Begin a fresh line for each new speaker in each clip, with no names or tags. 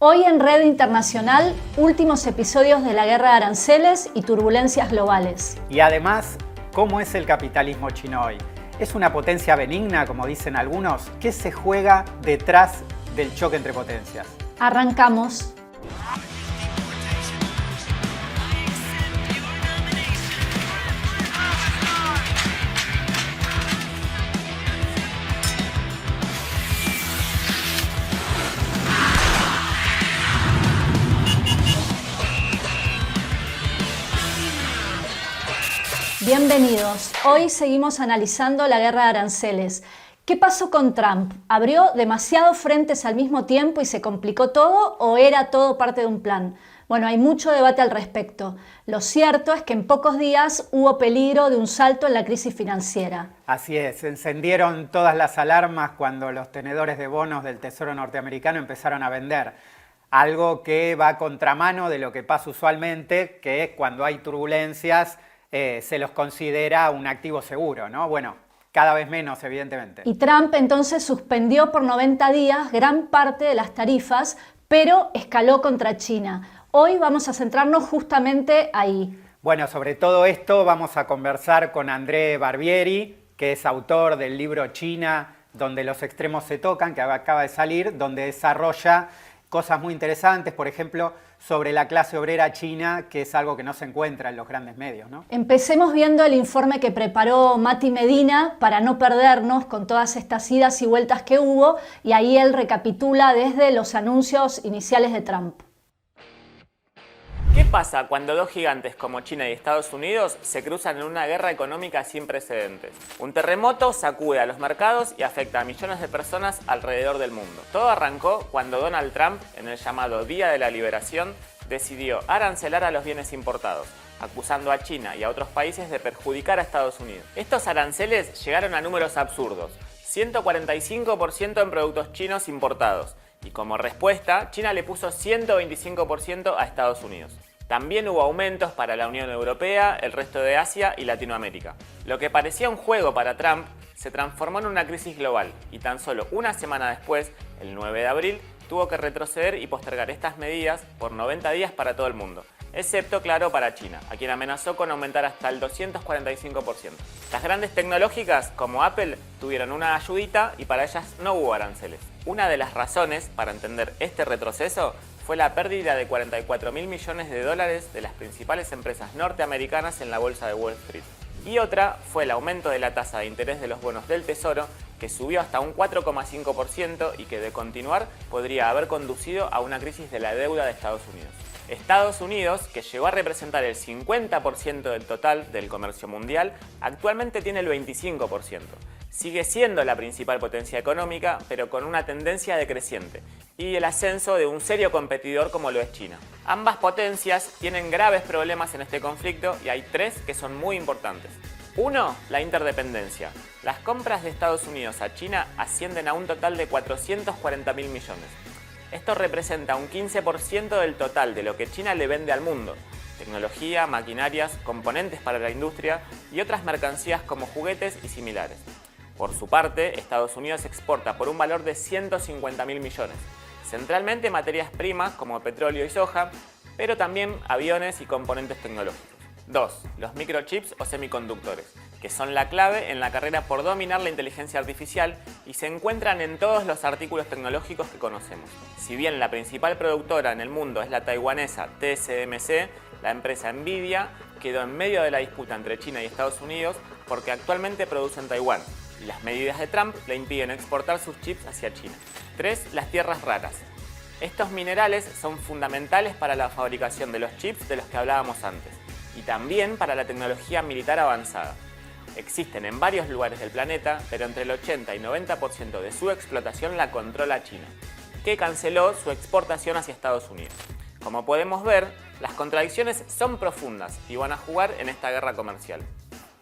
Hoy en Red Internacional, últimos episodios de la guerra de aranceles y turbulencias globales.
Y además, ¿cómo es el capitalismo chino hoy? ¿Es una potencia benigna, como dicen algunos? ¿Qué se juega detrás del choque entre potencias?
Arrancamos. Bienvenidos. Hoy seguimos analizando la guerra de aranceles. ¿Qué pasó con Trump? ¿Abrió demasiados frentes al mismo tiempo y se complicó todo o era todo parte de un plan? Bueno, hay mucho debate al respecto. Lo cierto es que en pocos días hubo peligro de un salto en la crisis financiera.
Así es, se encendieron todas las alarmas cuando los tenedores de bonos del Tesoro norteamericano empezaron a vender. Algo que va a contramano de lo que pasa usualmente, que es cuando hay turbulencias, se los considera un activo seguro, ¿no? Bueno, cada vez menos, evidentemente.
Y Trump entonces suspendió por 90 días gran parte de las tarifas, pero escaló contra China. Hoy vamos a centrarnos justamente ahí.
Bueno, sobre todo esto vamos a conversar con André Barbieri, que es autor del libro China, donde los extremos se tocan, que acaba de salir, donde desarrolla cosas muy interesantes, por ejemplo, sobre la clase obrera china, que es algo que no se encuentra en los grandes medios, ¿no?
Empecemos viendo el informe que preparó Mati Medina para no perdernos con todas estas idas y vueltas que hubo, y ahí él recapitula desde los anuncios iniciales de Trump.
¿Qué pasa cuando dos gigantes como China y Estados Unidos se cruzan en una guerra económica sin precedentes? Un terremoto sacude a los mercados y afecta a millones de personas alrededor del mundo. Todo arrancó cuando Donald Trump, en el llamado Día de la Liberación, decidió arancelar a los bienes importados, acusando a China y a otros países de perjudicar a Estados Unidos. Estos aranceles llegaron a números absurdos, 145% en productos chinos importados, y como respuesta, China le puso 125% a Estados Unidos. También hubo aumentos para la Unión Europea, el resto de Asia y Latinoamérica. Lo que parecía un juego para Trump se transformó en una crisis global y tan solo una semana después, el 9 de abril, tuvo que retroceder y postergar estas medidas por 90 días para todo el mundo, excepto, claro, para China, a quien amenazó con aumentar hasta el 245%. Las grandes tecnológicas, como Apple, tuvieron una ayudita y para ellas no hubo aranceles. Una de las razones para entender este retroceso fue la pérdida de 44.000 millones de dólares de las principales empresas norteamericanas en la bolsa de Wall Street. Y otra fue el aumento de la tasa de interés de los bonos del Tesoro, que subió hasta un 4,5% y que de continuar podría haber conducido a una crisis de la deuda de Estados Unidos. Estados Unidos, que llegó a representar el 50% del total del comercio mundial, actualmente tiene el 25%. Sigue siendo la principal potencia económica, pero con una tendencia decreciente, y el ascenso de un serio competidor como lo es China. Ambas potencias tienen graves problemas en este conflicto y hay tres que son muy importantes. Uno, la interdependencia. Las compras de Estados Unidos a China ascienden a un total de 440.000 millones. Esto representa un 15% del total de lo que China le vende al mundo. Tecnología, maquinarias, componentes para la industria y otras mercancías como juguetes y similares. Por su parte, Estados Unidos exporta por un valor de 150.000 millones, centralmente materias primas como petróleo y soja, pero también aviones y componentes tecnológicos. 2. Los microchips o semiconductores, que son la clave en la carrera por dominar la inteligencia artificial y se encuentran en todos los artículos tecnológicos que conocemos. Si bien la principal productora en el mundo es la taiwanesa TSMC, la empresa Nvidia quedó en medio de la disputa entre China y Estados Unidos porque actualmente produce en Taiwán y las medidas de Trump le impiden exportar sus chips hacia China. 3. Las tierras raras. Estos minerales son fundamentales para la fabricación de los chips de los que hablábamos antes y también para la tecnología militar avanzada. Existen en varios lugares del planeta, pero entre el 80 y 90% de su explotación la controla China, que canceló su exportación hacia Estados Unidos. Como podemos ver, las contradicciones son profundas y van a jugar en esta guerra comercial.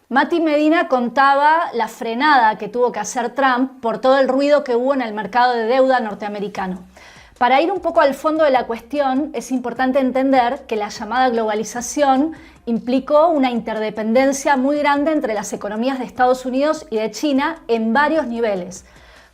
Mati Medina contaba la frenada que tuvo que hacer Trump por todo el ruido que hubo en el mercado de deuda norteamericano. Para ir un poco al fondo de la cuestión, es importante entender que la llamada globalización implicó una interdependencia muy grande entre las economías de Estados Unidos y de China en varios niveles.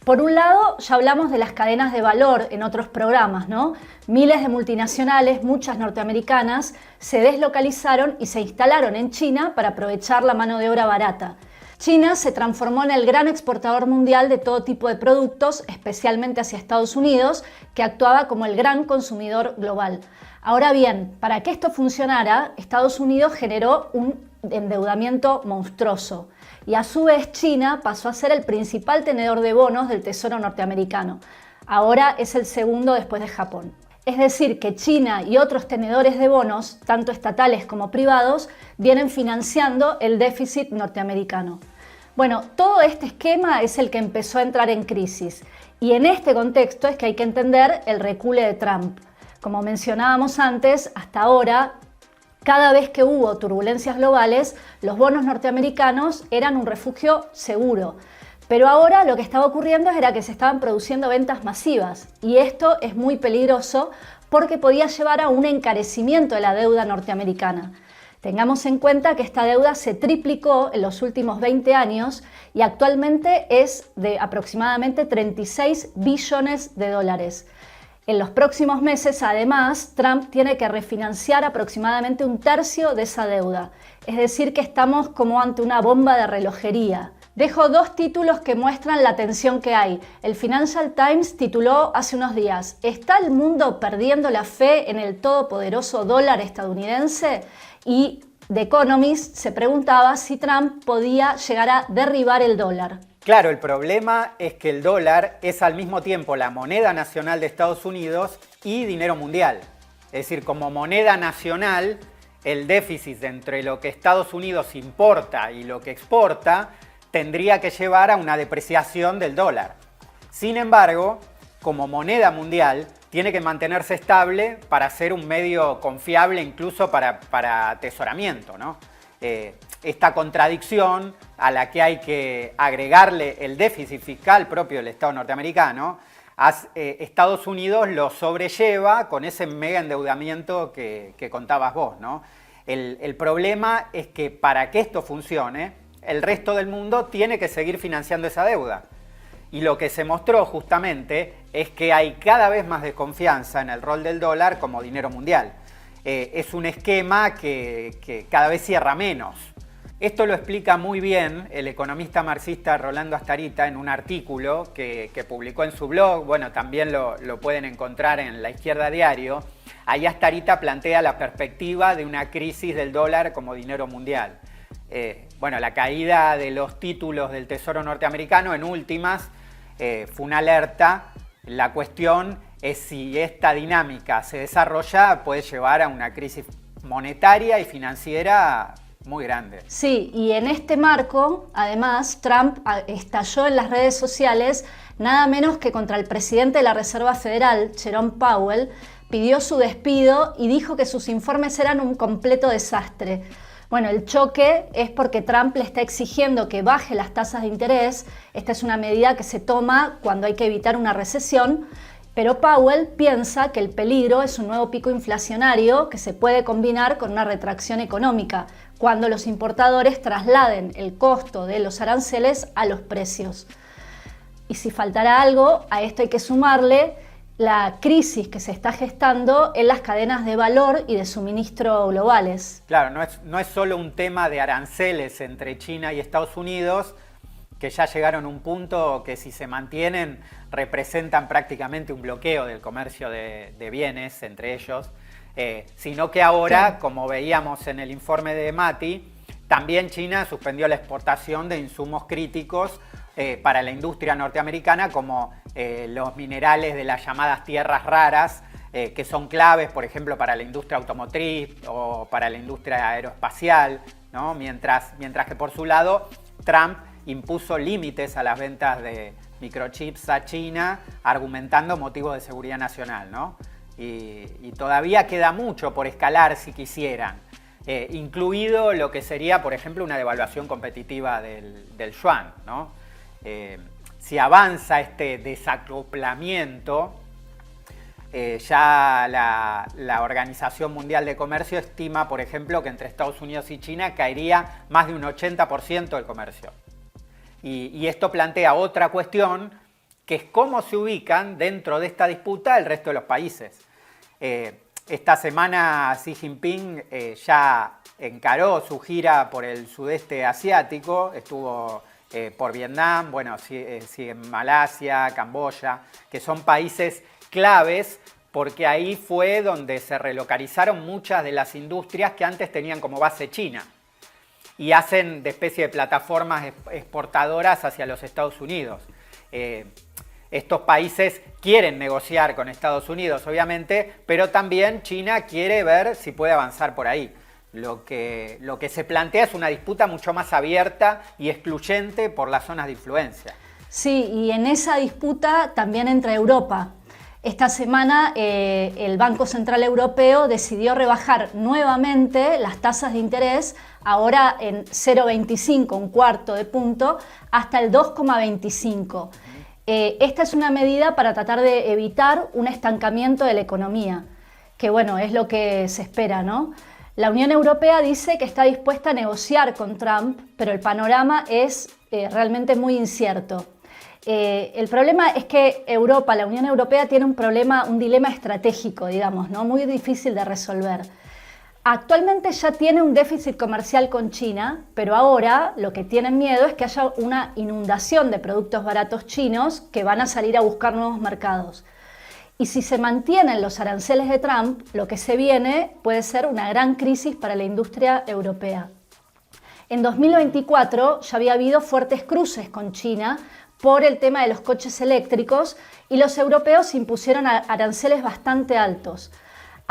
Por un lado, ya hablamos de las cadenas de valor en otros programas, ¿no? Miles de multinacionales, muchas norteamericanas, se deslocalizaron y se instalaron en China para aprovechar la mano de obra barata. China se transformó en el gran exportador mundial de todo tipo de productos, especialmente hacia Estados Unidos, que actuaba como el gran consumidor global. Ahora bien, para que esto funcionara, Estados Unidos generó un endeudamiento monstruoso y a su vez China pasó a ser el principal tenedor de bonos del Tesoro norteamericano. Ahora es el segundo después de Japón. Es decir, que China y otros tenedores de bonos, tanto estatales como privados, vienen financiando el déficit norteamericano. Bueno, todo este esquema es el que empezó a entrar en crisis y en este contexto es que hay que entender el recule de Trump. Como mencionábamos antes, hasta ahora, cada vez que hubo turbulencias globales, los bonos norteamericanos eran un refugio seguro. Pero ahora lo que estaba ocurriendo era que se estaban produciendo ventas masivas y esto es muy peligroso porque podía llevar a un encarecimiento de la deuda norteamericana. Tengamos en cuenta que esta deuda se triplicó en los últimos 20 años y actualmente es de aproximadamente 36 billones de dólares. En los próximos meses, además, Trump tiene que refinanciar aproximadamente un tercio de esa deuda. Es decir, que estamos como ante una bomba de relojería. Dejo dos títulos que muestran la tensión que hay. El Financial Times tituló hace unos días: ¿está el mundo perdiendo la fe en el todopoderoso dólar estadounidense? Y The Economist se preguntaba si Trump podía llegar a derribar el dólar.
Claro, el problema es que el dólar es al mismo tiempo la moneda nacional de Estados Unidos y dinero mundial. Es decir, como moneda nacional, el déficit entre lo que Estados Unidos importa y lo que exporta tendría que llevar a una depreciación del dólar. Sin embargo, como moneda mundial, tiene que mantenerse estable para ser un medio confiable incluso para atesoramiento, ¿no? Esta contradicción a la que hay que agregarle el déficit fiscal propio del Estado norteamericano, Estados Unidos lo sobrelleva con ese mega endeudamiento que contabas vos, ¿no? El problema es que para que esto funcione, el resto del mundo tiene que seguir financiando esa deuda. Y lo que se mostró justamente es que hay cada vez más desconfianza en el rol del dólar como dinero mundial. Es un esquema que cada vez cierra menos. Esto lo explica muy bien el economista marxista Rolando Astarita en un artículo que publicó en su blog. Bueno, también lo pueden encontrar en La Izquierda Diario. Ahí Astarita plantea la perspectiva de una crisis del dólar como dinero mundial. Bueno, la caída de los títulos del Tesoro norteamericano en últimas fue una alerta. La cuestión es si esta dinámica se desarrolla, puede llevar a una crisis monetaria y financiera muy grande.
Sí, y en este marco, además, Trump estalló en las redes sociales nada menos que contra el presidente de la Reserva Federal, Jerome Powell, pidió su despido y dijo que sus informes eran un completo desastre. Bueno, el choque es porque Trump le está exigiendo que baje las tasas de interés. Esta es una medida que se toma cuando hay que evitar una recesión, pero Powell piensa que el peligro es un nuevo pico inflacionario que se puede combinar con una retracción económica, cuando los importadores trasladen el costo de los aranceles a los precios. Y si faltara algo, a esto hay que sumarle la crisis que se está gestando en las cadenas de valor y de suministro globales.
Claro, no es solo un tema de aranceles entre China y Estados Unidos, que ya llegaron a un punto que si se mantienen representan prácticamente un bloqueo del comercio de bienes entre ellos, sino que ahora, como veíamos en el informe de Mati, también China suspendió la exportación de insumos críticos para la industria norteamericana, como los minerales de las llamadas tierras raras, que son claves, por ejemplo, para la industria automotriz o para la industria aeroespacial, ¿no? Mientras que por su lado, Trump impuso límites a las ventas de microchips a China, argumentando motivos de seguridad nacional, ¿no? Y todavía queda mucho por escalar si quisieran, incluido lo que sería, por ejemplo, una devaluación competitiva del yuan, ¿no? Si avanza este desacoplamiento, ya la Organización Mundial de Comercio estima, por ejemplo, que entre Estados Unidos y China caería más de un 80% del comercio. Y esto plantea otra cuestión, que es cómo se ubican dentro de esta disputa el resto de los países. Esta semana Xi Jinping ya encaró su gira por el sudeste asiático, estuvo por Vietnam, bueno, sigue en Malasia, Camboya, que son países claves porque ahí fue donde se relocalizaron muchas de las industrias que antes tenían como base China y hacen de especie de plataformas exportadoras hacia los Estados Unidos. Estos países quieren negociar con Estados Unidos, obviamente, pero también China quiere ver si puede avanzar por ahí. Lo que se plantea es una disputa mucho más abierta y excluyente por las zonas de influencia.
Sí, y en esa disputa también entra Europa. Esta semana el Banco Central Europeo decidió rebajar nuevamente las tasas de interés, ahora en 0,25, un cuarto de punto, hasta el 2,25. Esta es una medida para tratar de evitar un estancamiento de la economía, que bueno, es lo que se espera, ¿no? La Unión Europea dice que está dispuesta a negociar con Trump, pero el panorama es realmente muy incierto. El problema es que Europa, la Unión Europea, tiene un dilema estratégico, digamos, ¿no? Muy difícil de resolver. Actualmente ya tiene un déficit comercial con China, pero ahora lo que tienen miedo es que haya una inundación de productos baratos chinos que van a salir a buscar nuevos mercados. Y si se mantienen los aranceles de Trump, lo que se viene puede ser una gran crisis para la industria europea. En 2024 ya había habido fuertes cruces con China por el tema de los coches eléctricos y los europeos impusieron aranceles bastante altos.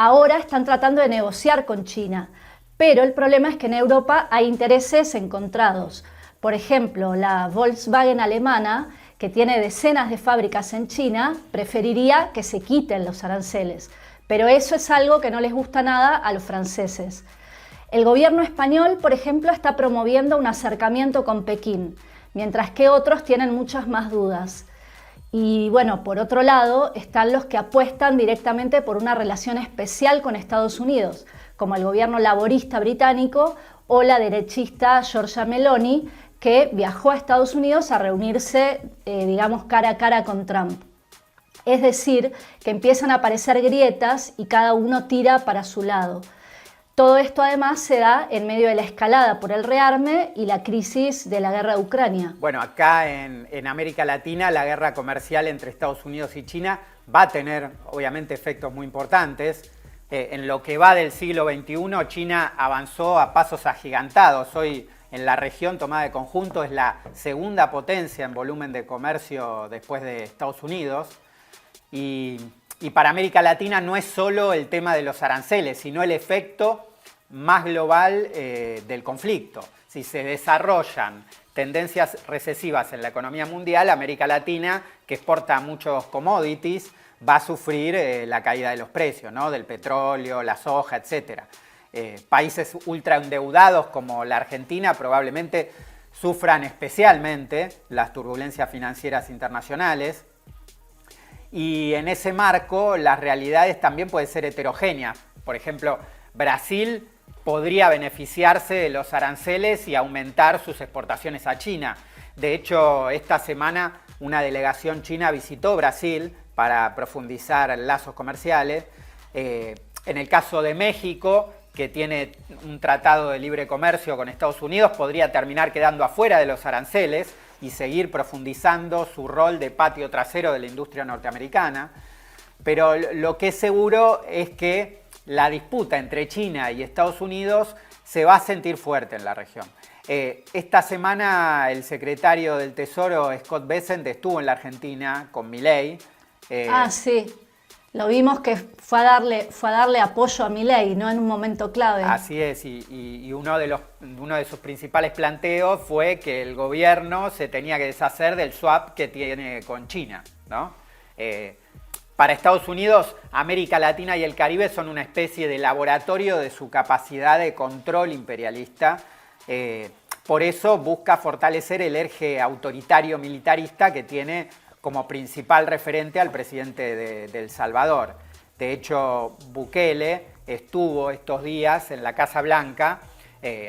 Ahora están tratando de negociar con China, pero el problema es que en Europa hay intereses encontrados. Por ejemplo, la Volkswagen alemana, que tiene decenas de fábricas en China, preferiría que se quiten los aranceles, pero eso es algo que no les gusta nada a los franceses. El gobierno español, por ejemplo, está promoviendo un acercamiento con Pekín, mientras que otros tienen muchas más dudas. Y bueno, por otro lado, están los que apuestan directamente por una relación especial con Estados Unidos, como el gobierno laborista británico o la derechista Giorgia Meloni, que viajó a Estados Unidos a reunirse, digamos, cara a cara con Trump. Es decir, que empiezan a aparecer grietas y cada uno tira para su lado. Todo esto además se da en medio de la escalada por el rearme y la crisis de la guerra de Ucrania.
Bueno, acá en América Latina la guerra comercial entre Estados Unidos y China va a tener obviamente efectos muy importantes. En lo que va del siglo XXI, China avanzó a pasos agigantados. Hoy en la región tomada de conjunto es la segunda potencia en volumen de comercio después de Estados Unidos. Y para América Latina no es solo el tema de los aranceles, sino el efecto más global del conflicto. Si se desarrollan tendencias recesivas en la economía mundial, América Latina, que exporta muchos commodities, va a sufrir la caída de los precios, ¿no? Del petróleo, la soja, etc. Países ultraendeudados como la Argentina probablemente sufran especialmente las turbulencias financieras internacionales. Y en ese marco las realidades también pueden ser heterogéneas. Por ejemplo, Brasil podría beneficiarse de los aranceles y aumentar sus exportaciones a China. De hecho, esta semana una delegación china visitó Brasil para profundizar lazos comerciales. En el caso de México, que tiene un tratado de libre comercio con Estados Unidos, podría terminar quedando afuera de los aranceles y seguir profundizando su rol de patio trasero de la industria norteamericana. Pero lo que es seguro es que la disputa entre China y Estados Unidos se va a sentir fuerte en la región. Esta semana el secretario del Tesoro, Scott Bessent, estuvo en la Argentina con Milei.
Sí, lo vimos que fue a darle apoyo a Milei, ¿no? En un momento clave.
Así es, y uno de sus principales planteos fue que el gobierno se tenía que deshacer del swap que tiene con China, ¿no? Para Estados Unidos, América Latina y el Caribe son una especie de laboratorio de su capacidad de control imperialista. Por eso busca fortalecer el eje autoritario militarista que tiene como principal referente al presidente de El Salvador. De hecho, Bukele estuvo estos días en la Casa Blanca,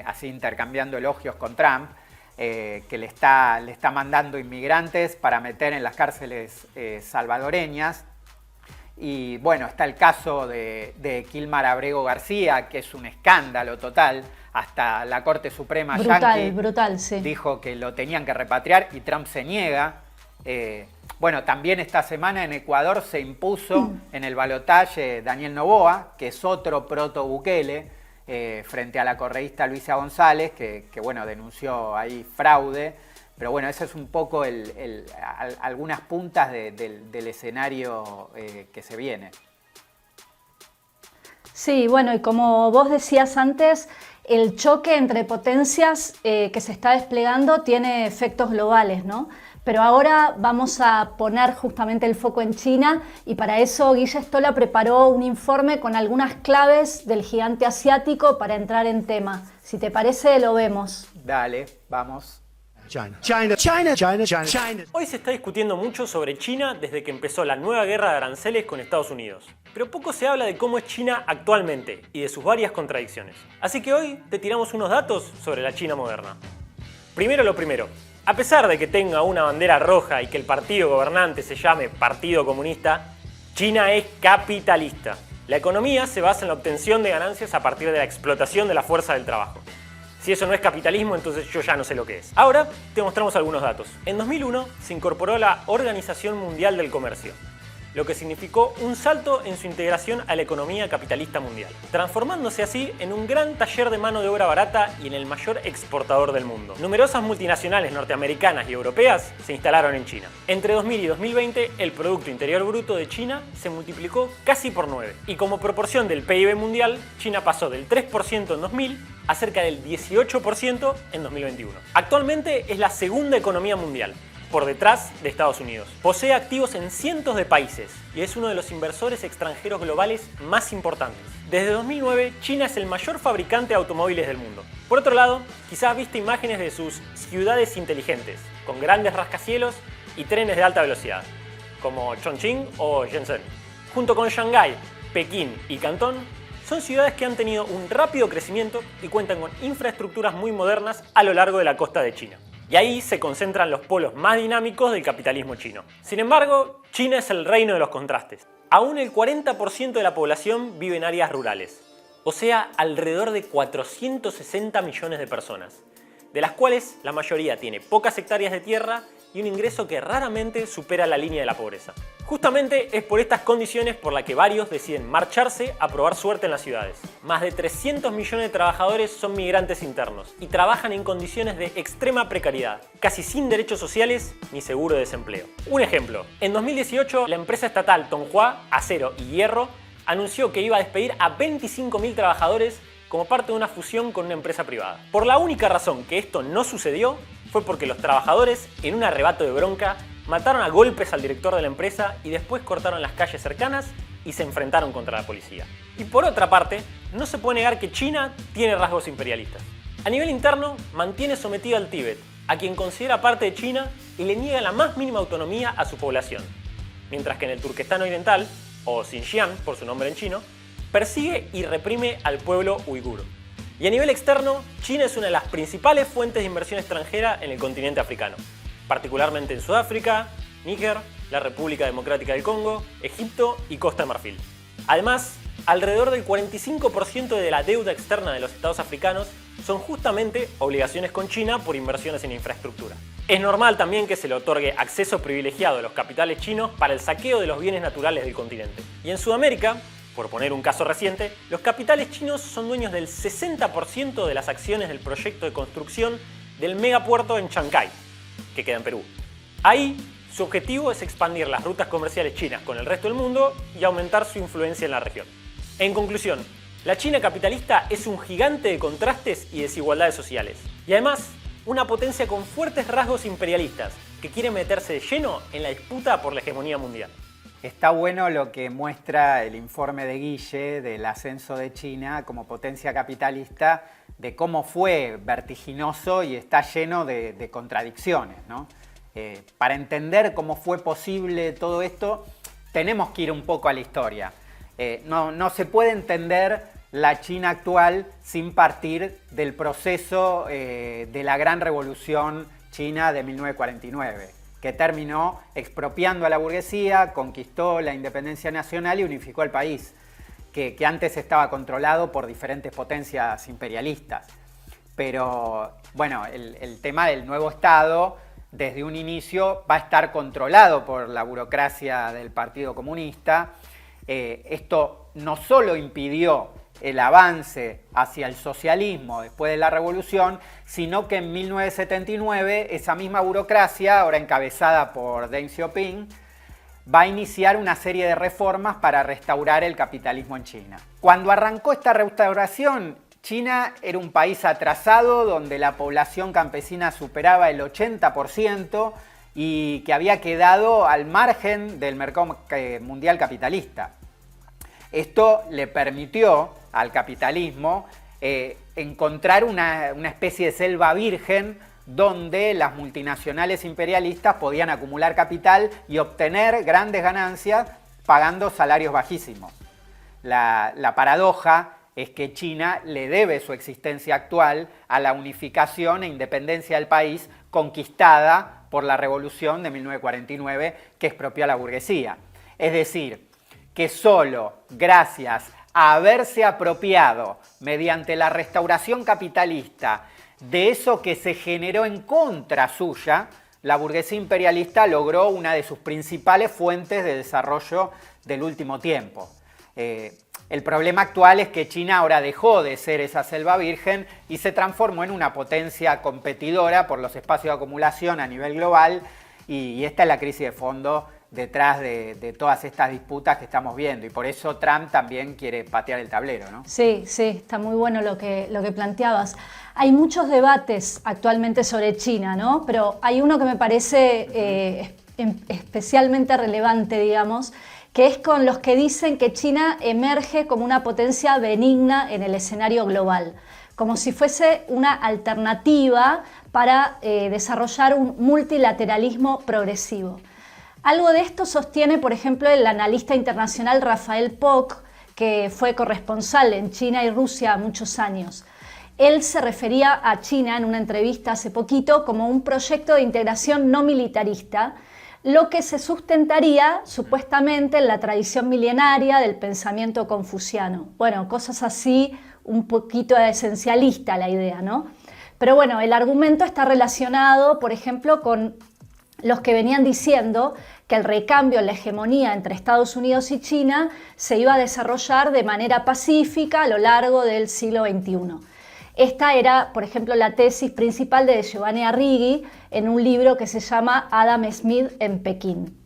así intercambiando elogios con Trump. que le está mandando inmigrantes para meter en las cárceles salvadoreñas. Y bueno, está el caso de Kilmar Abrego García, que es un escándalo total. Hasta la Corte Suprema yanqui
brutal, sí.
dijo que lo tenían que repatriar y Trump se niega. Bueno, también esta semana en Ecuador se impuso en el balotaje Daniel Noboa, que es otro proto-Bukele, frente a la correísta Luisa González, que bueno, denunció ahí fraude. Pero bueno, eso es un poco algunas puntas del escenario que se viene.
Sí, bueno, y como vos decías antes, el choque entre potencias que se está desplegando tiene efectos globales, ¿no? Pero ahora vamos a poner justamente el foco en China y para eso Guille Stola preparó un informe con algunas claves del gigante asiático para entrar en tema. Si te parece, lo vemos.
Dale, vamos.
China. Hoy se está discutiendo mucho sobre China desde que empezó la nueva guerra de aranceles con Estados Unidos. Pero poco se habla de cómo es China actualmente y de sus varias contradicciones. Así que hoy te tiramos unos datos sobre la China moderna. Primero lo primero. A pesar de que tenga una bandera roja y que el partido gobernante se llame Partido Comunista, China es capitalista. La economía se basa en la obtención de ganancias a partir de la explotación de la fuerza del trabajo. Si eso no es capitalismo, entonces yo ya no sé lo que es. Ahora te mostramos algunos datos. En 2001 se incorporó la Organización Mundial del Comercio, lo que significó un salto en su integración a la economía capitalista mundial, transformándose así en un gran taller de mano de obra barata y en el mayor exportador del mundo. Numerosas multinacionales norteamericanas y europeas se instalaron en China. Entre 2000 y 2020, el Producto Interior Bruto de China se multiplicó casi por 9. Y como proporción del PIB mundial, China pasó del 3% en 2000 a cerca del 18% en 2021. Actualmente es la segunda economía mundial, por detrás de Estados Unidos. Posee activos en cientos de países y es uno de los inversores extranjeros globales más importantes. Desde 2009, China es el mayor fabricante de automóviles del mundo. Por otro lado, quizás viste imágenes de sus ciudades inteligentes, con grandes rascacielos y trenes de alta velocidad, como Chongqing o Shenzhen. Junto con Shanghái, Pekín y Cantón, son ciudades que han tenido un rápido crecimiento y cuentan con infraestructuras muy modernas a lo largo de la costa de China. Y ahí se concentran los polos más dinámicos del capitalismo chino. Sin embargo, China es el reino de los contrastes. Aún el 40% de la población vive en áreas rurales, o sea, alrededor de 460 millones de personas, de las cuales la mayoría tiene pocas hectáreas de tierra y un ingreso que raramente supera la línea de la pobreza. Justamente es por estas condiciones por las que varios deciden marcharse a probar suerte en las ciudades. Más de 300 millones de trabajadores son migrantes internos y trabajan en condiciones de extrema precariedad, casi sin derechos sociales ni seguro de desempleo. Un ejemplo, en 2018 la empresa estatal Tonghua Acero y Hierro anunció que iba a despedir a 25.000 trabajadores como parte de una fusión con una empresa privada. Por la única razón que esto no sucedió fue porque los trabajadores, en un arrebato de bronca, mataron a golpes al director de la empresa y después cortaron las calles cercanas y se enfrentaron contra la policía. Y por otra parte, no se puede negar que China tiene rasgos imperialistas. A nivel interno, mantiene sometido al Tíbet, a quien considera parte de China y le niega la más mínima autonomía a su población. Mientras que en el Turquestán Oriental, o Xinjiang por su nombre en chino, persigue y reprime al pueblo uiguro. Y a nivel externo, China es una de las principales fuentes de inversión extranjera en el continente africano, particularmente en Sudáfrica, Níger, la República Democrática del Congo, Egipto y Costa de Marfil. Además, alrededor del 45% de la deuda externa de los estados africanos son justamente obligaciones con China por inversiones en infraestructura. Es normal también que se le otorgue acceso privilegiado a los capitales chinos para el saqueo de los bienes naturales del continente. Y en Sudamérica, por poner un caso reciente, los capitales chinos son dueños del 60% de las acciones del proyecto de construcción del megapuerto en Chancay, que queda en Perú. Ahí, su objetivo es expandir las rutas comerciales chinas con el resto del mundo y aumentar su influencia en la región. En conclusión, la China capitalista es un gigante de contrastes y desigualdades sociales. Y además, una potencia con fuertes rasgos imperialistas que quiere meterse de lleno en la disputa por la hegemonía mundial.
Está bueno lo que muestra el informe de Guille del ascenso de China como potencia capitalista, de cómo fue vertiginoso y está lleno de contradicciones, ¿no? Para entender cómo fue posible todo esto, tenemos que ir un poco a la historia. No se puede entender la China actual sin partir del proceso de la gran revolución china de 1949, que terminó expropiando a la burguesía, conquistó la independencia nacional y unificó el país, que antes estaba controlado por diferentes potencias imperialistas. Pero bueno, el tema del nuevo Estado desde un inicio va a estar controlado por la burocracia del Partido Comunista. Esto no solo impidió el avance hacia el socialismo después de la revolución, sino que en 1979 esa misma burocracia, ahora encabezada por Deng Xiaoping, va a iniciar una serie de reformas para restaurar el capitalismo en China. Cuando arrancó esta restauración, China era un país atrasado donde la población campesina superaba el 80% y que había quedado al margen del mercado mundial capitalista. Esto le permitió al capitalismo encontrar una especie de selva virgen donde las multinacionales imperialistas podían acumular capital y obtener grandes ganancias pagando salarios bajísimos. La paradoja es que China le debe su existencia actual a la unificación e independencia del país conquistada por la revolución de 1949 que expropió a la burguesía. Es decir, que solo gracias a haberse apropiado mediante la restauración capitalista de eso que se generó en contra suya, la burguesía imperialista logró una de sus principales fuentes de desarrollo del último tiempo. El problema actual es que China ahora dejó de ser esa selva virgen y se transformó en una potencia competidora por los espacios de acumulación a nivel global, y esta es la crisis de fondo detrás de todas estas disputas que estamos viendo, y por eso Trump también quiere patear el tablero, ¿no?
Sí, está muy bueno lo que planteabas. Hay muchos debates actualmente sobre China, ¿no? Pero hay uno que me parece especialmente relevante, digamos, que es con los que dicen que China emerge como una potencia benigna en el escenario global, como si fuese una alternativa para desarrollar un multilateralismo progresivo. Algo de esto sostiene, por ejemplo, el analista internacional Rafael Poch, que fue corresponsal en China y Rusia muchos años. Él se refería a China en una entrevista hace poquito como un proyecto de integración no militarista, lo que se sustentaría supuestamente en la tradición milenaria del pensamiento confuciano. Bueno, cosas así, un poquito esencialista la idea, ¿no? Pero bueno, el argumento está relacionado, por ejemplo, con los que venían diciendo que el recambio en la hegemonía entre Estados Unidos y China se iba a desarrollar de manera pacífica a lo largo del siglo XXI. Esta era, por ejemplo, la tesis principal de Giovanni Arrighi en un libro que se llama Adam Smith en Pekín.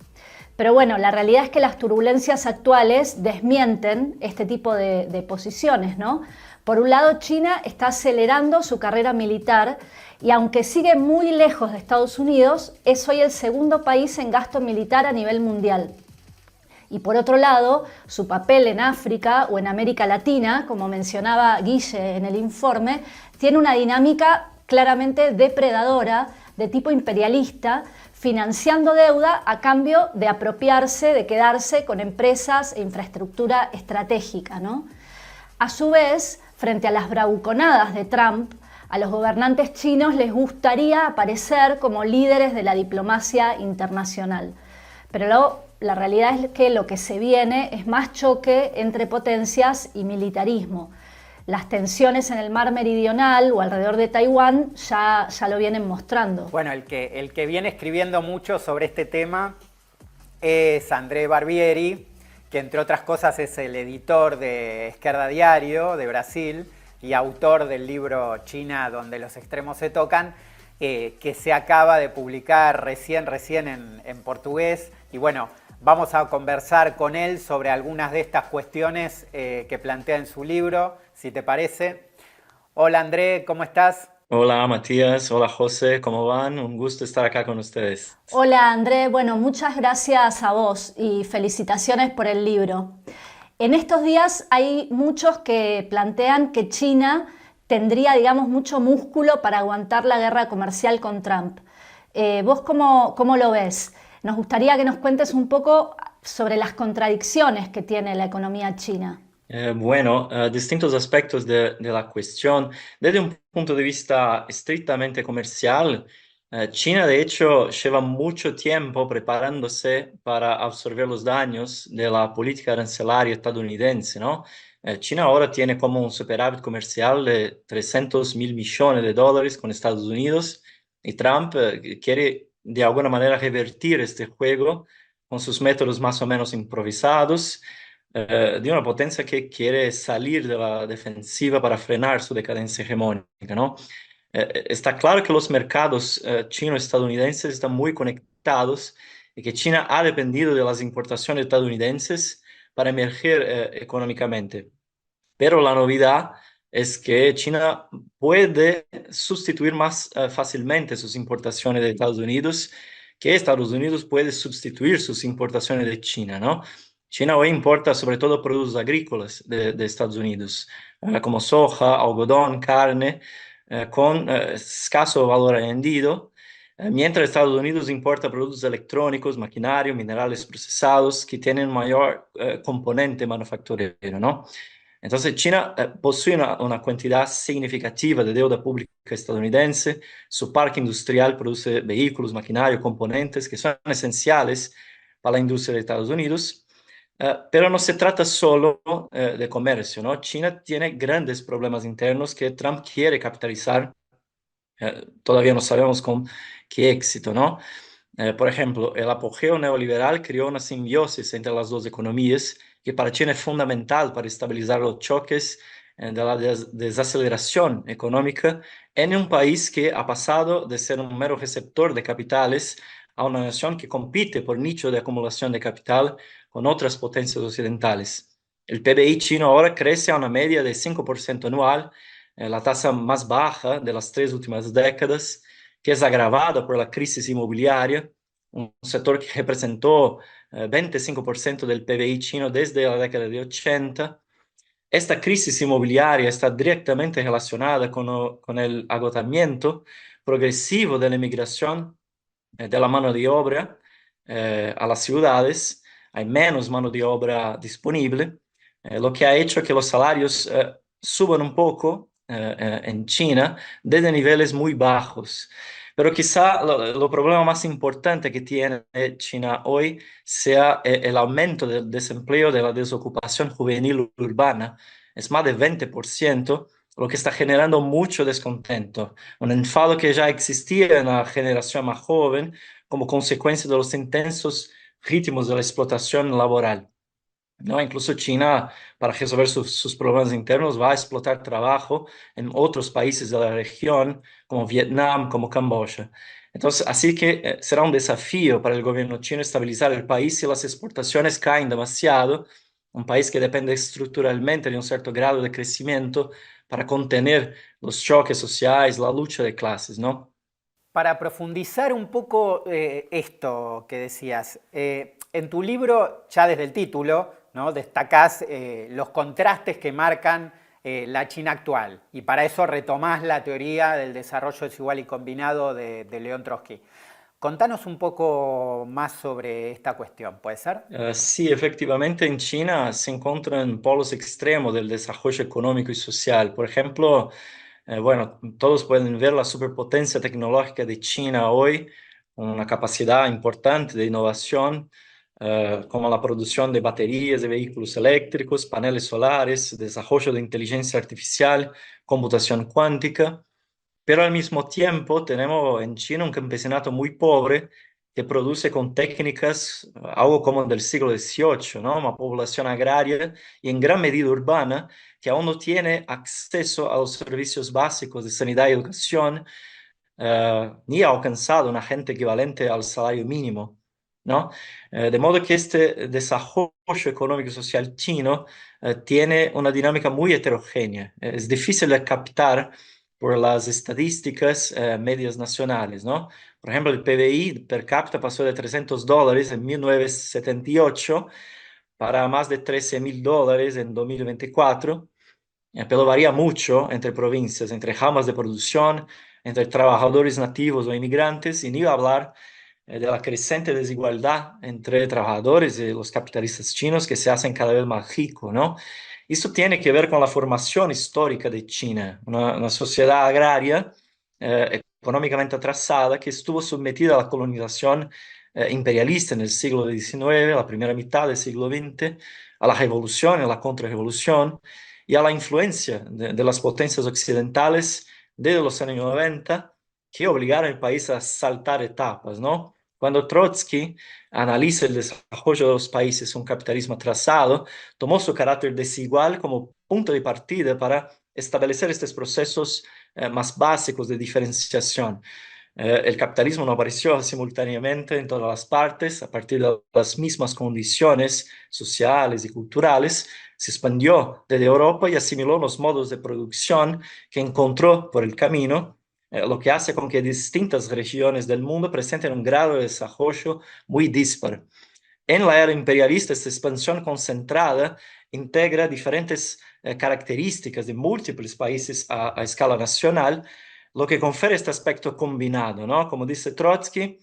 Pero bueno, la realidad es que las turbulencias actuales desmienten este tipo de posiciones, ¿no? Por un lado, China está acelerando su carrera militar y aunque sigue muy lejos de Estados Unidos, es hoy el segundo país en gasto militar a nivel mundial. Y por otro lado, su papel en África o en América Latina, como mencionaba Guille en el informe, tiene una dinámica claramente depredadora de tipo imperialista, financiando deuda a cambio de apropiarse, de quedarse con empresas e infraestructura estratégica, ¿no? A su vez, frente a las bravuconadas de Trump, a los gobernantes chinos les gustaría aparecer como líderes de la diplomacia internacional. Pero la realidad es que lo que se viene es más choque entre potencias y militarismo. Las tensiones en el mar meridional o alrededor de Taiwán ya lo vienen mostrando.
Bueno, el que viene escribiendo mucho sobre este tema es André Barbieri, que entre otras cosas es el editor de Esquerda Diario de Brasil y autor del libro China donde los extremos se tocan, que se acaba de publicar recién en portugués. Y bueno, vamos a conversar con él sobre algunas de estas cuestiones que plantea en su libro, si te parece. Hola André, ¿cómo estás?
Hola Matías, hola José, ¿cómo van? Un gusto estar acá con ustedes.
Hola André, bueno, muchas gracias a vos y felicitaciones por el libro. En estos días hay muchos que plantean que China tendría, digamos, mucho músculo para aguantar la guerra comercial con Trump. ¿Vos cómo lo ves? Nos gustaría que nos cuentes un poco sobre las contradicciones que tiene la economía china.
Distintos aspectos de la cuestión. Desde un punto de vista estrictamente comercial, China de hecho lleva mucho tiempo preparándose para absorber los daños de la política arancelaria estadounidense, ¿no? China ahora tiene como un superávit comercial de 300.000 millones de dólares con Estados Unidos y Trump quiere de alguna manera revertir este juego con sus métodos más o menos improvisados de una potencia que quiere salir de la defensiva para frenar su decadencia hegemónica, ¿no? Está claro que los mercados chino-estadounidenses están muy conectados y que China ha dependido de las importaciones estadounidenses para emerger económicamente. Pero la novedad es que China puede sustituir más fácilmente sus importaciones de Estados Unidos, que Estados Unidos puede sustituir sus importaciones de China, ¿no? China hoy importa sobre todo productos agrícolas de Estados Unidos, como soja, algodón, carne, con escaso valor añadido, mientras Estados Unidos importa productos electrónicos, maquinaria, minerales procesados, que tienen mayor componente manufacturero, ¿no? Entonces, China posee una cantidad significativa de deuda pública estadounidense, su parque industrial produce vehículos, maquinaria, componentes que son esenciales para la industria de Estados Unidos, pero no se trata solo de comercio, ¿no? China tiene grandes problemas internos que Trump quiere capitalizar, todavía no sabemos con qué éxito, ¿no? Por ejemplo, el apogeo neoliberal creó una simbiosis entre las dos economías que para China es fundamental para estabilizar los choques de la desaceleración económica en un país que ha pasado de ser un mero receptor de capitales a una nación que compite por nicho de acumulación de capital con otras potencias occidentales. El PBI chino ahora crece a una media de 5% anual, la tasa más baja de las 3 últimas décadas, que es agravada por la crisis inmobiliaria, un sector que representó 25% del PBI chino desde la década de 80. Esta crisis inmobiliaria está directamente relacionada con el agotamiento progresivo de la emigración de la mano de obra a las ciudades. Hay menos mano de obra disponible, lo que ha hecho que los salarios suban un poco en China desde niveles muy bajos. Pero quizá lo problema más importante que tiene China hoy sea el aumento del desempleo, de la desocupación juvenil urbana. Es más de 20%, lo que está generando mucho descontento. Un enfado que ya existía en la generación más joven como consecuencia de los intensos ritmos de la explotación laboral, ¿no? Incluso China, para resolver sus problemas internos, va a explotar trabajo en otros países de la región, como Vietnam, como Camboya. Entonces, así que será un desafío para el gobierno chino estabilizar el país si las exportaciones caen demasiado, un país que depende estructuralmente de un cierto grado de crecimiento para contener los choques sociales, la lucha de clases, ¿no?
Para profundizar un poco esto que decías, en tu libro, ya desde el título, ¿no? Destacás los contrastes que marcan la China actual y para eso retomás la teoría del desarrollo desigual y combinado de León Trotsky. Contanos un poco más sobre esta cuestión, ¿puede ser?
Sí, efectivamente en China se encuentran polos extremos del desarrollo económico y social. Por ejemplo, todos pueden ver la superpotencia tecnológica de China hoy, una capacidad importante de innovación, como la producción de baterías de vehículos eléctricos, paneles solares, desarrollo de inteligencia artificial, computación cuántica. Pero al mismo tiempo tenemos en China un campesinato muy pobre que produce con técnicas algo como del siglo XVIII, ¿no? Una población agraria y en gran medida urbana que aún no tiene acceso a los servicios básicos de sanidad y educación, ni ha alcanzado una gente equivalente al salario mínimo, ¿no? De modo que este desarrollo económico y social chino tiene una dinámica muy heterogénea. Es difícil de captar por las estadísticas medias nacionales, ¿no? Por ejemplo, el PBI per cápita pasó de $300 en 1978 para más de $13.000 en 2024, pero varía mucho entre provincias, entre ramas de producción, entre trabajadores nativos o inmigrantes, y ni hablar de la creciente desigualdad entre trabajadores y los capitalistas chinos que se hacen cada vez más ricos, ¿no? Esto tiene que ver con la formación histórica de China, una sociedad agraria económicamente atrasada que estuvo sometida a la colonización imperialista en el siglo XIX, la primera mitad del siglo XX, a la revolución, a la contrarrevolución y a la influencia de las potencias occidentales desde los años 90 que obligaron al país a saltar etapas, ¿no? Cuando Trotsky analiza el desarrollo de los países con capitalismo atrasado, tomó su carácter desigual como punto de partida para establecer estos procesos más básicos de diferenciación. El capitalismo no apareció simultáneamente en todas las partes, a partir de las mismas condiciones sociales y culturales, se expandió desde Europa y asimiló los modos de producción que encontró por el camino, lo que hace con que distintas regiones del mundo presenten un grado de desarrollo muy dispar. En la era imperialista, esta expansión concentrada integra diferentes características de múltiples países a escala nacional, lo que confiere este aspecto combinado, ¿no? Como dice Trotsky,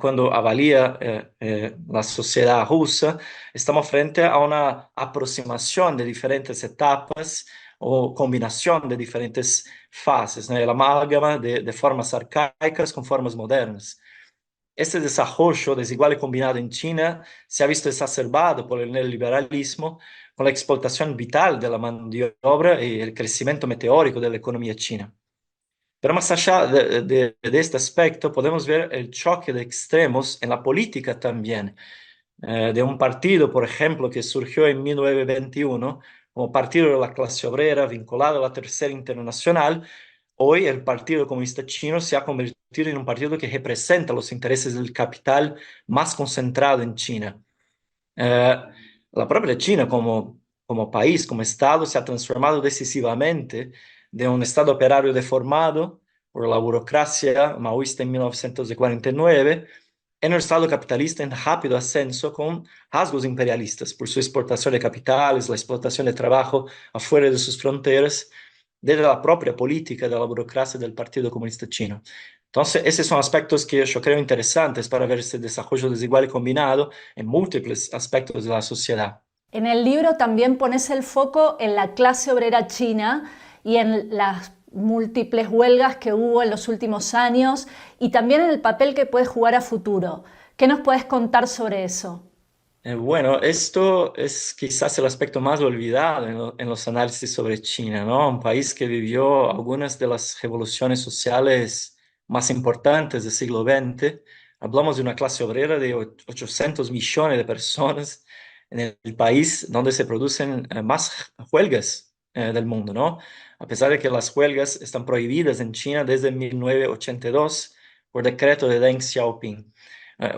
cuando avalía la sociedad rusa, estamos frente a una aproximación de diferentes etapas o combinación de diferentes fases, ¿no? El amálgama de formas arcaicas con formas modernas. Este desarrollo desigual y combinado en China se ha visto exacerbado por el neoliberalismo con la explotación vital de la mano de obra y el crecimiento meteórico de la economía china. Pero más allá de este aspecto, podemos ver el choque de extremos en la política también, de un partido, por ejemplo, que surgió en 1921 como Partido de la Clase Obrera vinculado a la Tercera Internacional. Hoy el Partido Comunista Chino se ha convertido en un partido que representa los intereses del capital más concentrado en China. La propia China como país, como Estado, se ha transformado decisivamente de un Estado operario deformado por la burocracia maoísta en 1949 en un Estado capitalista en rápido ascenso con rasgos imperialistas por su exportación de capitales, la explotación de trabajo afuera de sus fronteras, desde la propia política de la burocracia del Partido Comunista Chino. Entonces, esos son aspectos que yo creo interesantes para ver este desarrollo desigual y combinado en múltiples aspectos de la sociedad.
En el libro también pones el foco en la clase obrera china y en las múltiples huelgas que hubo en los últimos años y también en el papel que puede jugar a futuro. ¿Qué nos puedes contar sobre eso?
Bueno, esto es quizás el aspecto más olvidado en los análisis sobre China, ¿no? Un país que vivió algunas de las revoluciones sociales más importantes del siglo XX. Hablamos de una clase obrera de 800 millones de personas en el país donde se producen más huelgas del mundo, ¿no? A pesar de que las huelgas están prohibidas en China desde 1982 por decreto de Deng Xiaoping.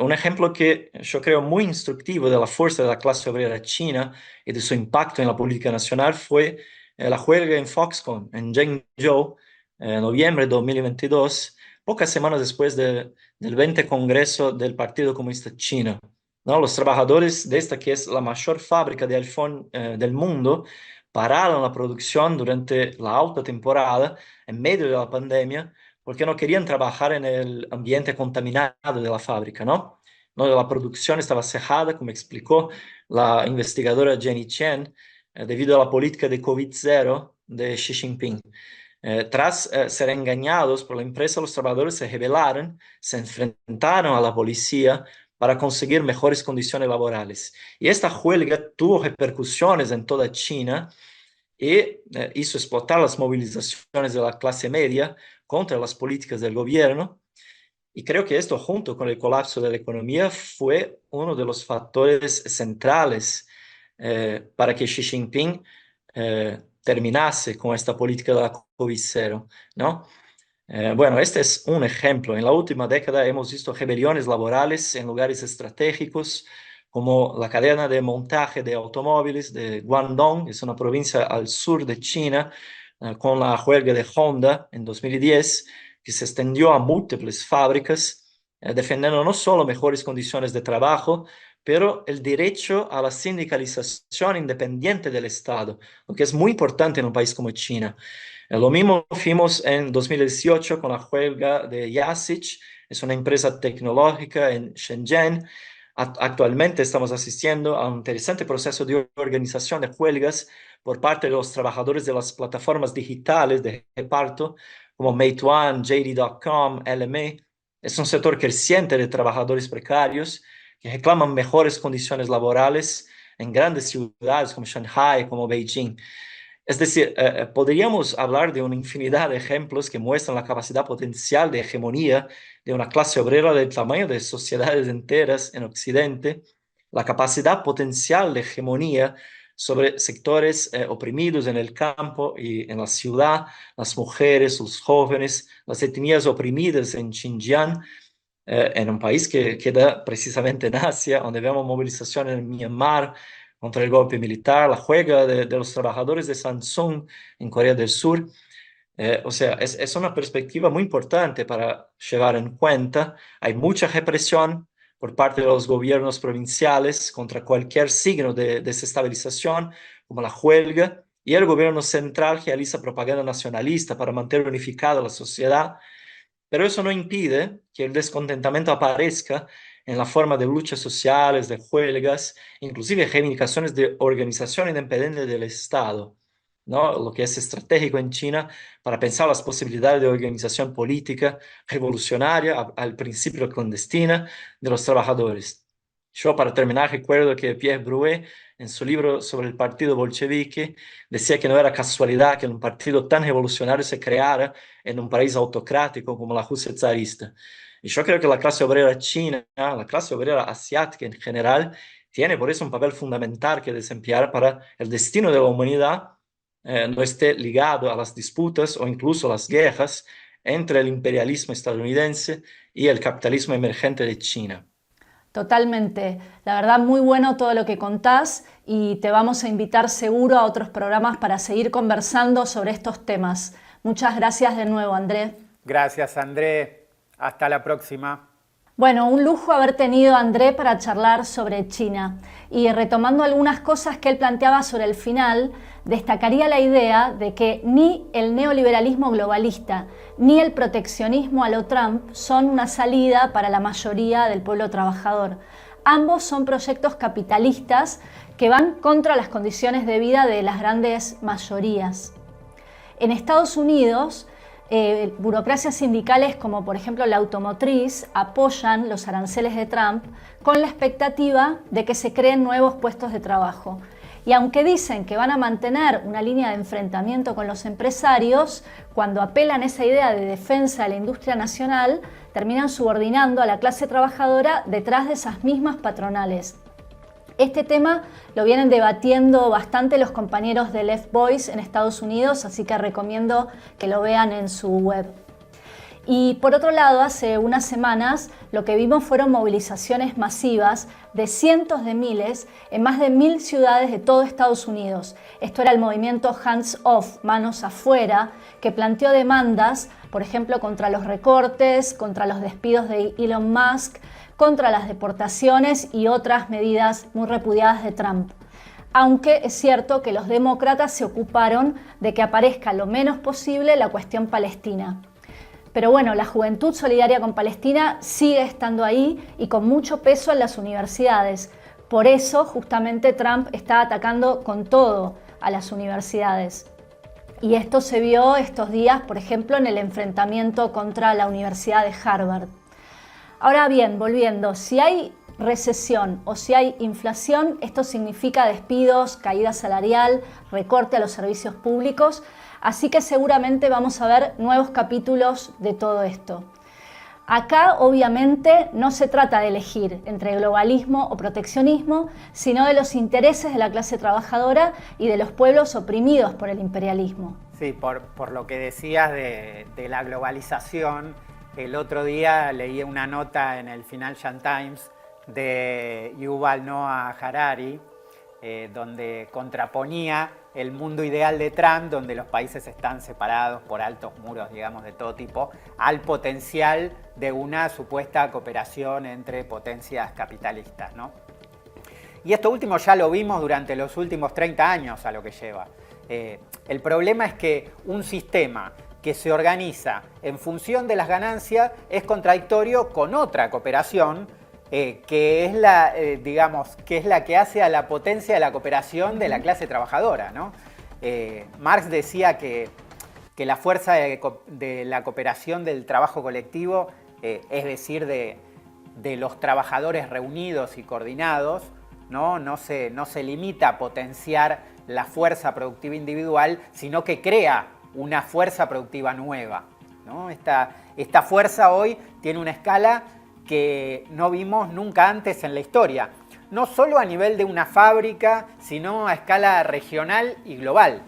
Un ejemplo que yo creo muy instructivo de la fuerza de la clase obrera china y de su impacto en la política nacional fue la huelga en Foxconn, en Zhengzhou, en noviembre de 2022, pocas semanas después del 20 Congreso del Partido Comunista Chino. ¿No? Los trabajadores de esta, que es la mayor fábrica de iPhone del mundo, pararon la producción durante la alta temporada, en medio de la pandemia, porque no querían trabajar en el ambiente contaminado de la fábrica, ¿no? No, la producción estaba cejada, como explicó la investigadora Jenny Chen, debido a la política de COVID-0 de Xi Jinping. Tras ser engañados por la empresa, los trabajadores se rebelaron, se enfrentaron a la policía para conseguir mejores condiciones laborales. Y esta huelga tuvo repercusiones en toda China y hizo explotar las movilizaciones de la clase media contra las políticas del gobierno. Y creo que esto, junto con el colapso de la economía, fue uno de los factores centrales para que Xi Jinping terminase con esta política de la COVID-0, ¿no? Bueno, este es un ejemplo. En la última década hemos visto rebeliones laborales en lugares estratégicos, como la cadena de montaje de automóviles de Guangdong, es una provincia al sur de China, con la huelga de Honda en 2010, que se extendió a múltiples fábricas, defendiendo no solo mejores condiciones de trabajo, pero el derecho a la sindicalización independiente del Estado, lo que es muy importante en un país como China. Lo mismo vimos en 2018 con la huelga de Yasich, es una empresa tecnológica en Shenzhen. Actualmente estamos asistiendo a un interesante proceso de organización de huelgas por parte de los trabajadores de las plataformas digitales de reparto como Meituan, JD.com, LMA. Es un sector creciente de trabajadores precarios que reclaman mejores condiciones laborales en grandes ciudades como Shanghai, como Beijing. Es decir, podríamos hablar de una infinidad de ejemplos que muestran la capacidad potencial de hegemonía de una clase obrera del tamaño de sociedades enteras en Occidente, la capacidad potencial de hegemonía sobre sectores oprimidos en el campo y en la ciudad, las mujeres, los jóvenes, las etnias oprimidas en Xinjiang, en un país que queda precisamente en Asia, donde vemos movilizaciones en Myanmar contra el golpe militar, la huelga de los trabajadores de Samsung en Corea del Sur. O sea, es una perspectiva muy importante para llevar en cuenta. Hay mucha represión por parte de los gobiernos provinciales contra cualquier signo de desestabilización, como la huelga, y el gobierno central realiza propaganda nacionalista para mantener unificada la sociedad. Pero eso no impide que el descontentamiento aparezca en la forma de luchas sociales, de huelgas, inclusive reivindicaciones de organización independiente del Estado, ¿no? Lo que es estratégico en China para pensar las posibilidades de organización política revolucionaria al principio clandestina de los trabajadores. Yo, para terminar, recuerdo que Pierre Brouet, en su libro sobre el partido bolchevique, decía que no era casualidad que un partido tan revolucionario se creara en un país autocrático como la Rusia zarista. Y yo creo que la clase obrera china, la clase obrera asiática en general, tiene por eso un papel fundamental que desempeñar para el destino de la humanidad, no esté ligado a las disputas o incluso las guerras entre el imperialismo estadounidense y el capitalismo emergente de China.
Totalmente. La verdad, muy bueno todo lo que contás y te vamos a invitar seguro a otros programas para seguir conversando sobre estos temas. Muchas gracias de nuevo, André.
Gracias, André. Hasta la próxima.
Bueno, un lujo haber tenido a André para charlar sobre China. Y retomando algunas cosas que él planteaba sobre el final, destacaría la idea de que ni el neoliberalismo globalista ni el proteccionismo a lo Trump son una salida para la mayoría del pueblo trabajador. Ambos son proyectos capitalistas que van contra las condiciones de vida de las grandes mayorías. En Estados Unidos, burocracias sindicales como por ejemplo la automotriz apoyan los aranceles de Trump con la expectativa de que se creen nuevos puestos de trabajo. Y aunque dicen que van a mantener una línea de enfrentamiento con los empresarios, cuando apelan esa idea de defensa de la industria nacional, terminan subordinando a la clase trabajadora detrás de esas mismas patronales. Este tema lo vienen debatiendo bastante los compañeros de Left Voice en Estados Unidos, así que recomiendo que lo vean en su web. Y por otro lado, hace unas semanas lo que vimos fueron movilizaciones masivas de cientos de miles en más de 1000 ciudades de todo Estados Unidos. Esto era el movimiento Hands Off, manos afuera, que planteó demandas, por ejemplo, contra los recortes, contra los despidos de Elon Musk, contra las deportaciones y otras medidas muy repudiadas de Trump. Aunque es cierto que los demócratas se ocuparon de que aparezca lo menos posible la cuestión palestina. Pero bueno, la juventud solidaria con Palestina sigue estando ahí y con mucho peso en las universidades. Por eso, justamente, Trump está atacando con todo a las universidades. Y esto se vio estos días, por ejemplo, en el enfrentamiento contra la Universidad de Harvard. Ahora bien, volviendo, si hay recesión o si hay inflación, esto significa despidos, caída salarial, recorte a los servicios públicos, así que seguramente vamos a ver nuevos capítulos de todo esto. Acá, obviamente, no se trata de elegir entre globalismo o proteccionismo, sino de los intereses de la clase trabajadora y de los pueblos oprimidos por el imperialismo.
Sí, por lo que decías de la globalización, el otro día leí una nota en el Financial Times de Yuval Noah Harari, donde contraponía el mundo ideal de Trump, donde los países están separados por altos muros, digamos, de todo tipo, al potencial de una supuesta cooperación entre potencias capitalistas, ¿no? Y esto último ya lo vimos durante los últimos 30 años a lo que lleva. El problema es que un sistema que se organiza en función de las ganancias es contradictorio con otra cooperación que es la que hace a la potencia de la cooperación de la clase trabajadora, ¿no? Marx decía que la fuerza de la cooperación del trabajo colectivo, es decir, de los trabajadores reunidos y coordinados, no se limita a potenciar la fuerza productiva individual, sino que crea una fuerza productiva nueva, ¿no? Esta fuerza hoy tiene una escala que no vimos nunca antes en la historia, no solo a nivel de una fábrica, sino a escala regional y global.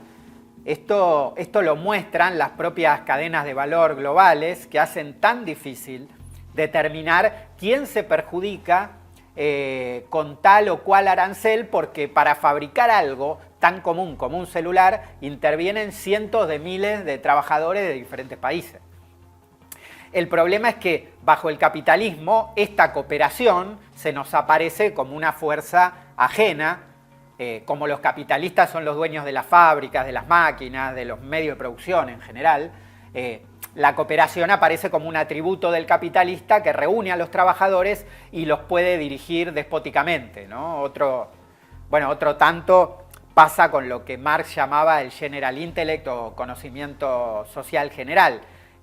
Esto lo muestran las propias cadenas de valor globales, que hacen tan difícil determinar quién se perjudica con tal o cual arancel, porque para fabricar algo tan común como un celular intervienen cientos de miles de trabajadores de diferentes países. El problema es que bajo el capitalismo esta cooperación se nos aparece como una fuerza ajena, como los capitalistas son los dueños de las fábricas, de las máquinas, de los medios de producción en general. La cooperación aparece como un atributo del capitalista que reúne a los trabajadores y los puede dirigir despóticamente, ¿no? Otro tanto pasa con lo que Marx llamaba el general intellect o conocimiento social general,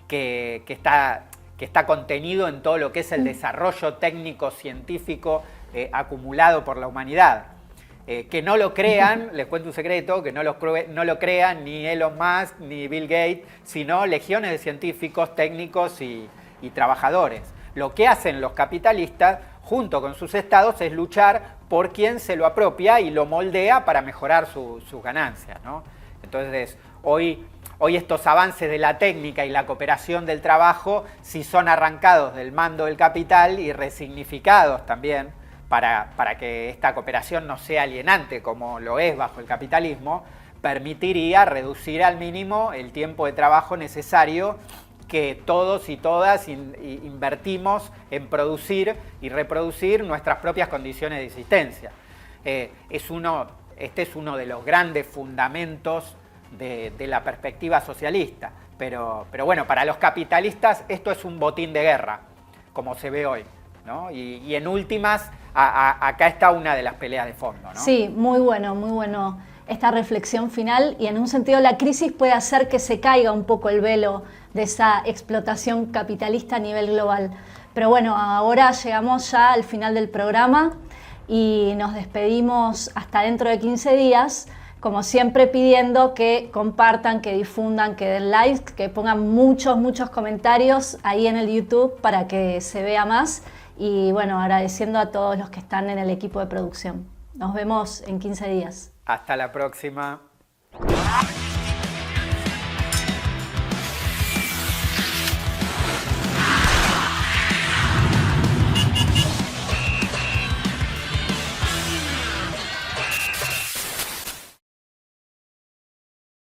que está contenido en todo lo que es el desarrollo técnico-científico acumulado por la humanidad. Que no lo crean, les cuento un secreto, que no lo crean ni Elon Musk ni Bill Gates, sino legiones de científicos, técnicos y trabajadores. Lo que hacen los capitalistas, junto con sus estados, es luchar por quien se lo apropia y lo moldea para mejorar sus ganancias, ¿no? Entonces, hoy estos avances de la técnica y la cooperación del trabajo, si son arrancados del mando del capital y resignificados también, para que esta cooperación no sea alienante como lo es bajo el capitalismo, permitiría reducir al mínimo el tiempo de trabajo necesario que todos y todas invertimos en producir y reproducir nuestras propias condiciones de existencia. Este es uno de los grandes fundamentos de la perspectiva socialista, pero bueno, para los capitalistas esto es un botín de guerra, como se ve hoy, ¿no? Y en últimas, acá está una de las peleas de fondo, ¿no?
Sí, muy bueno esta reflexión final, y en un sentido la crisis puede hacer que se caiga un poco el velo de esa explotación capitalista a nivel global. Pero bueno, ahora llegamos ya al final del programa y nos despedimos hasta dentro de 15 días, como siempre pidiendo que compartan, que difundan, que den likes, que pongan muchos comentarios ahí en el YouTube para que se vea más. Y bueno, agradeciendo a todos los que están en el equipo de producción. Nos vemos en 15 días.
Hasta la próxima.